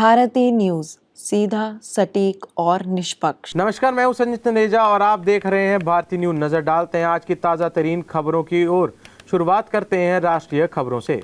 Bharti news, सीधा, सटीक और निष्पक्ष। नमस्कार, मैं हूं संजित तनेजा और आप देख रहे हैं भारती न्यूज। नजर डालते हैं आज की ताज़ा तरीन खबरों की ओर। शुरुआत करते हैं राष्ट्रीय खबरों से।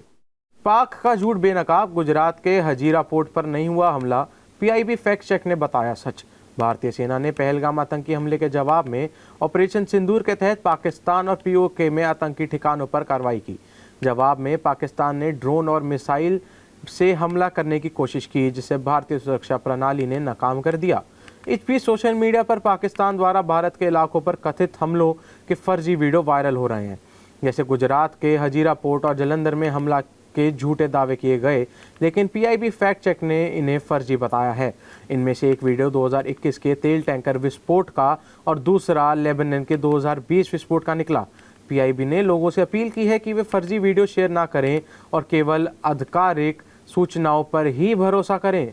पाक का झूठ बेनकाब, गुजरात के हजीरा पोर्ट पर नहीं हुआ हमला, पीआईबी फैक्ट चेक ने बताया सच। भारतीय सेना ने पहलगाम आतंकी हमले के जवाब में ऑपरेशन सिंदूर के तहत पाकिस्तान और पीओके में आतंकी ठिकानों पर कार्रवाई की। जवाब में पाकिस्तान ने ड्रोन और मिसाइल से हमला करने की कोशिश की, जिसे भारतीय सुरक्षा प्रणाली ने नाकाम कर दिया। इस बीच सोशल मीडिया पर पाकिस्तान द्वारा भारत के इलाकों पर कथित हमलों के फर्जी वीडियो वायरल हो रहे हैं। जैसे गुजरात के हजीरा पोर्ट और जालंधर में हमला के झूठे दावे किए गए, लेकिन पीआईबी फैक्ट चेक ने इन्हें फर्जी बताया है। इनमें से एक वीडियो 2021 के तेल टैंकर विस्फोट का और दूसरा लेबनान के 2020 विस्फोट का निकला। पीआईबी ने लोगों से अपील की है कि वे फर्जी वीडियो शेयर ना करें और केवल आधिकारिक सूचनाओं पर ही भरोसा करें।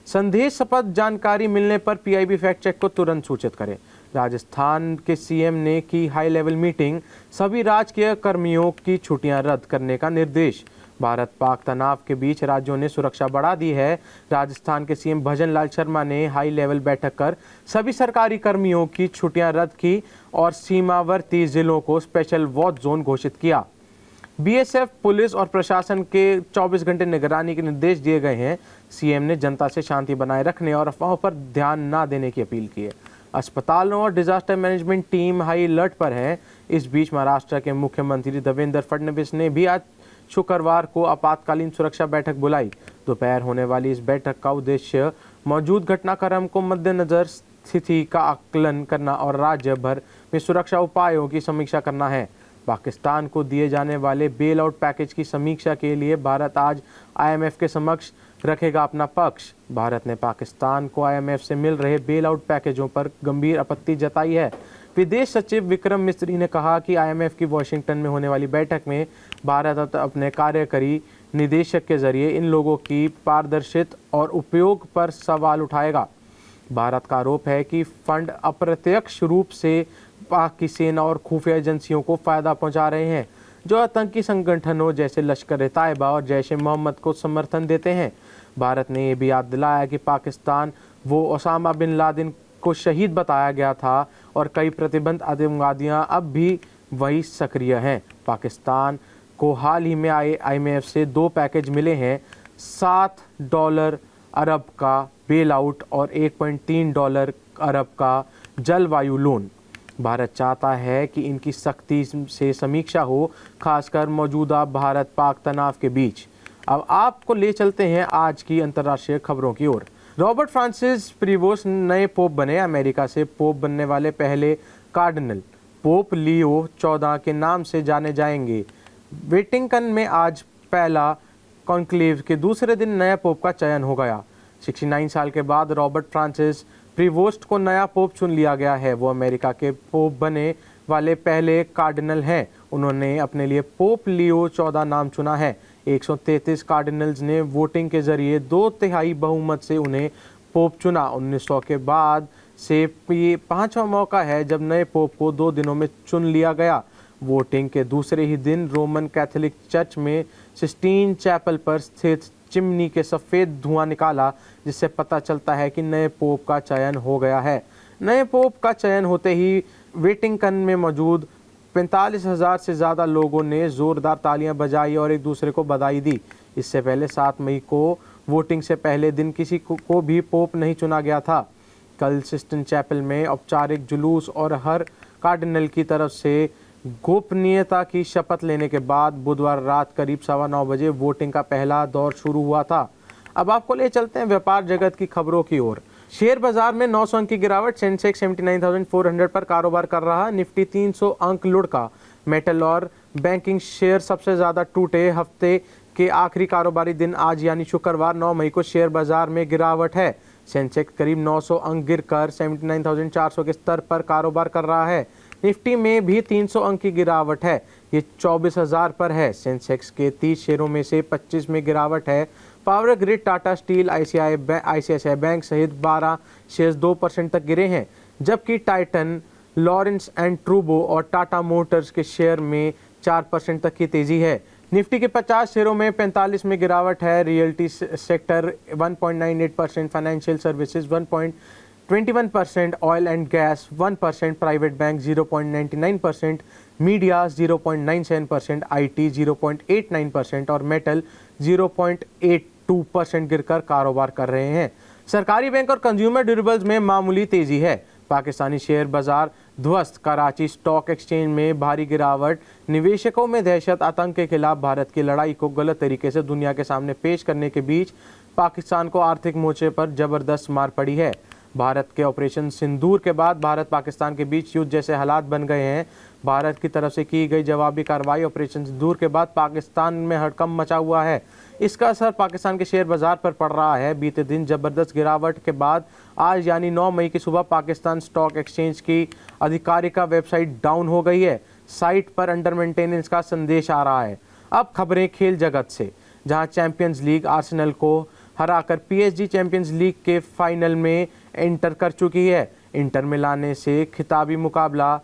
संदेश शपथ जानकारी मिलने पर पीआईबी फैक्ट चेक को तुरंत सूचित करें। राजस्थान के सीएम ने की हाई लेवल मीटिंग, सभी राजकीय कर्मियों की छुट्टियां रद्द करने का निर्देश। भारत पाक तनाव के बीच राज्यों ने सुरक्षा बढ़ा दी है। राजस्थान के सीएम भजन लाल शर्मा ने हाई लेवल बैठक कर सभी सरकारी कर्मियों की छुट्टियां रद्द की और सीमावर्ती जिलों को स्पेशल वॉच जोन घोषित किया। बीएसएफ, पुलिस और प्रशासन के 24 घंटे निगरानी के निर्देश दिए गए हैं। सीएम ने जनता से शांति बनाए रखने और अफवाहों पर ध्यान न देने की अपील की है। अस्पतालों और disaster management team high alert पर है। इस बीच महाराष्ट्र के मुख्यमंत्री देवेंद्र फडणवीस ने भी आज शुक्रवार को आपातकालीन सुरक्षा बैठक बुलाई। दोपहर होने वाली इस बैठक का उद्देश्य मौजूद घटनाक्रम को मद्देनजर स्थिति का आकलन करना और राज्य भर में सुरक्षा उपायों की समीक्षा करना है। पाकिस्तान को दिए जाने वाले बेल आउट पैकेज की समीक्षा के लिए भारत आज आईएमएफ के समक्ष रखेगा अपना पक्ष। भारत ने पाकिस्तान को आईएमएफ से मिल रहे बेल आउट पैकेजों पर गंभीर आपत्ति जताई है। विदेश सचिव विक्रम मिस्री ने कहा कि आईएमएफ की वॉशिंगटन में होने वाली बैठक में भारत अपने कार्यकारी निदेशक के जरिए इन लोगों की पारदर्शिता और उपयोग पर सवाल उठाएगा। भारत का आरोप है कि फंड अप्रत्यक्ष रूप से पाक की सेना और खुफिया एजेंसियों को फायदा पहुंचा रहे हैं, जो आतंकी संगठनों जैसे लश्कर-ए-तैयबा और जैश-ए-मोहम्मद को समर्थन देते हैं। भारत ने यह भी याद दिलाया कि पाकिस्तान वो ओसामा बिन लादेन को शहीद बताया गया था और कई प्रतिबंध आतंकवादियां अब भी वही सक्रिय हैं। पाकिस्तान को हाल ही में आईएमएफ से 2 पैकेज मिले हैं, $7 अरब का बेल आउट और $1.3 अरब का जलवायु लोन। भारत चाहता है कि इनकी सख्ती से समीक्षा हो, खासकर मौजूदा भारत पाक तनाव के बीच। अब आपको ले चलते हैं आज की अंतर्राष्ट्रीय खबरों की ओर। रॉबर्ट फ्रांसिस प्रीवोस्ट नए पोप बने। अमेरिका से पोप बनने वाले पहले कार्डिनल पोप लियो 14 के नाम से जाने जाएंगे। वेटिकन में आज पहला कॉन्क्लेव के दूसरे दिन नया पोप का चयन हो गया। 69 साल के बाद रॉबर्ट फ्रांसिस प्रीवोस्ट को नया पोप चुन लिया गया है। वो अमेरिका के पोप बने वाले पहले कार्डिनल हैं। उन्होंने अपने लिए पोप लियो 14 नाम चुना है। 133 कार्डिनल्स ने वोटिंग के जरिए 2/3 बहुमत से उन्हें पोप चुना। 1900 के बाद से ये 5वां मौका है जब नए पोप को 2 दिनों में चुन लिया गया। वोटिंग के दूसरे ही दिन रोमन कैथोलिक चर्च में सिस्टीन चैपल पर स्थित चिमनी के सफ़ेद धुआं निकाला, जिससे पता चलता है कि नए पोप का चयन हो गया है। नए पोप का चयन होते ही वेटिकन में मौजूद 45,000 से ज़्यादा लोगों ने ज़ोरदार तालियां बजाई और एक दूसरे को बधाई दी। इससे पहले 7 मई को वोटिंग से पहले दिन किसी को भी पोप नहीं चुना गया था। कल सिस्टीन चैपल में औपचारिक जुलूस और हर कार्डिनल की तरफ से गोपनीयता की शपथ लेने के बाद बुधवार रात करीब 9:15 बजे वोटिंग का पहला दौर शुरू हुआ था। अब आपको ले चलते हैं व्यापार जगत की खबरों की ओर। शेयर बाजार में 900 अंक की गिरावट। सेंसेक्स 79,400 पर कारोबार कर रहा। निफ्टी 300 अंक लुढ़का। मेटल और बैंकिंग शेयर सबसे ज्यादा टूटे। हफ्ते के आखिरी कारोबारी दिन आज यानी शुक्रवार 9 मई को शेयर बाजार में गिरावट है। सेंसेक्स करीब 900 अंक गिरकर 79,400 के स्तर पर कारोबार कर रहा है। निफ्टी में भी 300 अंक की गिरावट है, ये 24,000 पर है। सेंसेक्स के 30 शेयरों में से 25 में गिरावट है। Power grid, Tata steel, ICICI bank सहित 12 शेयर्स 2% तक गिरे हैं, जबकि टाइटन, लॉरेंस एंड ट्रूबो और टाटा मोटर्स के शेयर में 4% तक की तेजी है। निफ्टी के 50 शेयरों में 45 में गिरावट है। Realty sector 1.98%, financial services 1.21%, oil and gas 1%, private bank 0.99%, media 0.97%, IT 0.89% और मेटल 0.82% गिरकर कारोबार कर रहे हैं। सरकारी बैंक और कंज्यूमर ड्यूरेबल्स में मामूली तेजी है। पाकिस्तानी शेयर बाजार ध्वस्त। कराची स्टॉक एक्सचेंज में भारी गिरावट। निवेशकों में दहशत। आतंक के खिलाफ भारत की लड़ाई को गलत तरीके से दुनिया के सामने पेश करने के बीच पाकिस्तान को आर्थिक मोर्चे पर जबरदस्त मार पड़ी है। भारत के ऑपरेशन सिंदूर के बाद भारत पाकिस्तान के बीच युद्ध जैसे हालात बन गए हैं। भारत की तरफ से की गई जवाबी कार्रवाई ऑपरेशन सिंदूर के बाद पाकिस्तान में हड़कंप मचा हुआ है। इसका असर पाकिस्तान के शेयर बाजार पर पड़ रहा है। बीते दिन जबरदस्त गिरावट के बाद आज यानी 9 मई की सुबह पाकिस्तान स्टॉक एक्सचेंज की आधिकारिक वेबसाइट डाउन हो गई है। साइट पर अंडर मेंटेनेंस का संदेश आ रहा है। अब खबरें खेल जगत से, जहां चैंपियंस लीग आर्सेनल को हराकर पीएसजी चैंपियंस लीग के फाइनल में एंटर कर चुकी है। इंटर मिलान से खिताबी मुकाबला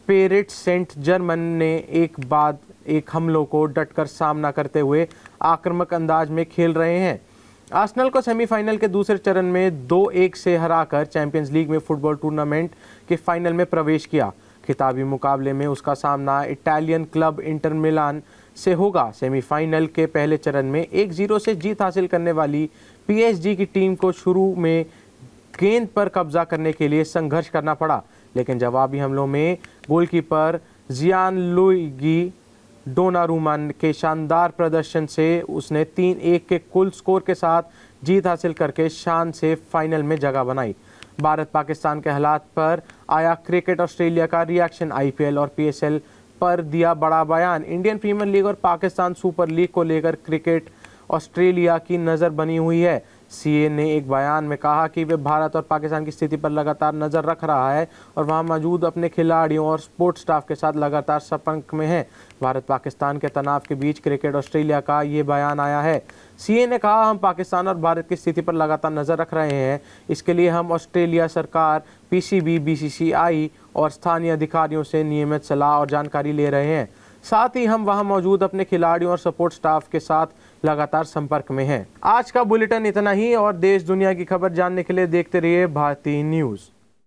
पेरिस सेंट जर्मन ने एक बाद एक हमलों को डटकर सामना करते हुए आक्रामक अंदाज में खेल रहे हैं। आर्सेनल को सेमीफाइनल के दूसरे चरण में 2-1 से हराकर चैंपियंस लीग में फुटबॉल टूर्नामेंट के फाइनल में प्रवेश किया। खिताबी मुकाबले में उसका सामना इटालियन क्लब इंटर मिलान से होगा। सेमीफाइनल के पहले चरण में 1-0 से जीत हासिल करने वाली पीएसजी की टीम को शुरू में गेंद पर कब्जा करने के लिए संघर्ष करना पड़ा, लेकिन जवाबी हमलों में गोलकीपर जियानलुइगी डोनारुमा के शानदार प्रदर्शन से उसने 3-1 के कुल स्कोर के साथ जीत हासिल करके शान से फाइनल में जगह बनाई। भारत पाकिस्तान के हालात पर आया क्रिकेट ऑस्ट्रेलिया का रिएक्शन। आईपीएल और पीएसएल पर दिया बड़ा बयान। इंडियन प्रीमियर लीग और पाकिस्तान सुपर लीग को लेकर क्रिकेट ऑस्ट्रेलिया की नज़र बनी हुई है। सीए ने एक बयान में कहा कि वे भारत और पाकिस्तान की स्थिति पर लगातार नज़र रख रहा है और वहां मौजूद अपने खिलाड़ियों और स्पोर्ट्स स्टाफ के साथ लगातार संपर्क में है। भारत पाकिस्तान के तनाव के बीच क्रिकेट ऑस्ट्रेलिया का ये बयान आया है। सीए ने कहा, हम पाकिस्तान और भारत की स्थिति पर लगातार नज़र रख रहे हैं। इसके लिए हम ऑस्ट्रेलिया सरकार, पीसीबी, बीसीसीआई और स्थानीय अधिकारियों से नियमित सलाह और जानकारी ले रहे हैं। साथ ही हम वहां मौजूद अपने खिलाड़ियों और सपोर्ट स्टाफ के साथ लगातार संपर्क में हैं। आज का बुलेटिन इतना ही, और देश दुनिया की खबर जानने के लिए देखते रहिए भारतीय न्यूज़।